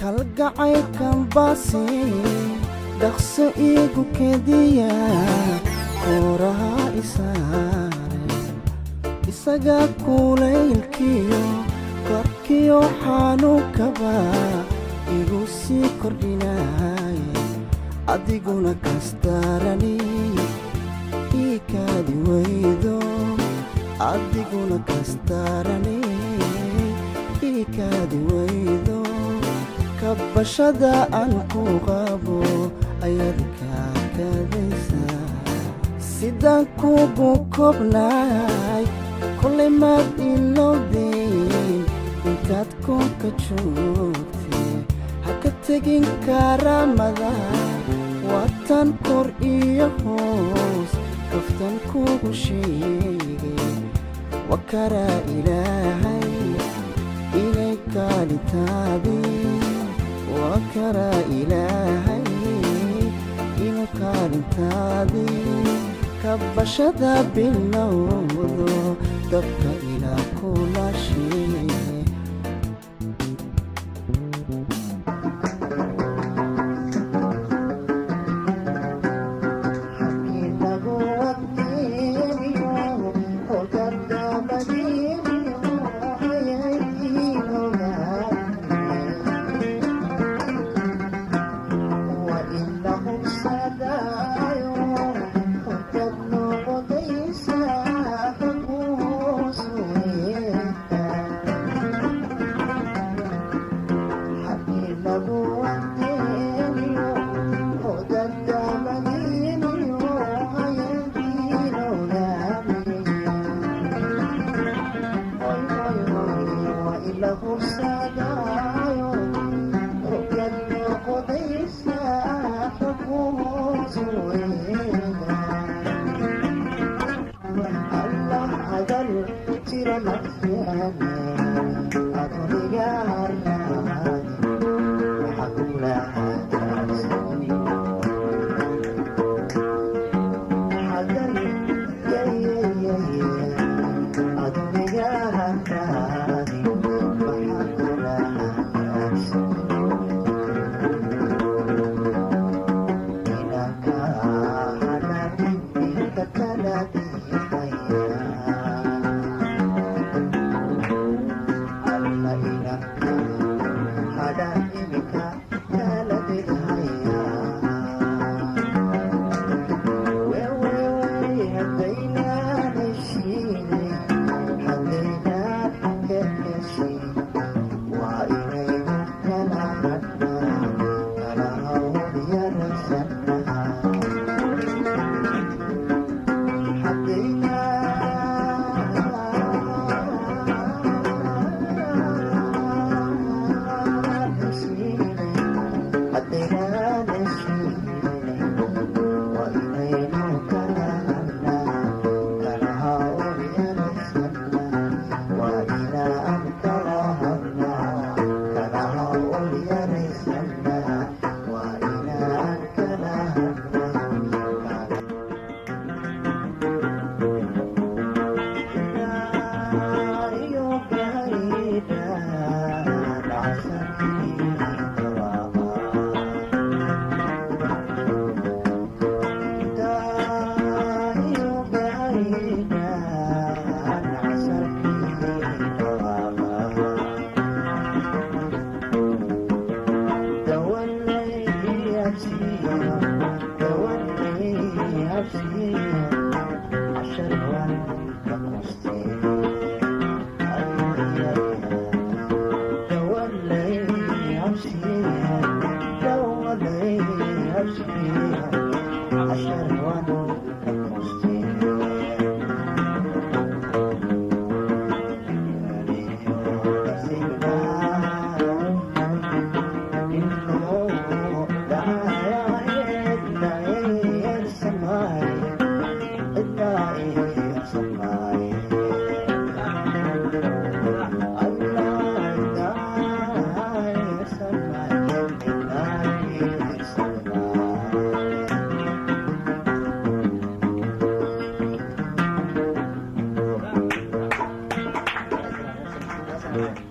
kalgacaylkan baasi dhaqso iigu kediya kooraha isaare isaga kulaylkiyo korkiyo xanuunkaba igu sii kordhinaaye adiguna kastarani ii kaadi waydo adiguna kastarani ii kaadi waydo kabashada aan ku qabo ayaad kaakadaysaa sidaan kugu kobnaay kolay maad ilowdayn intaad koonka joogtee ha ka tegin karaamada waatan kor iyo hoos kaftan kugu sheegay wakaraa ilaahay inay kaalitaadii wakaraa ilaahay inuu kaalintaadii kabashada bilowdo dabka ilaa kula sheege Yeah.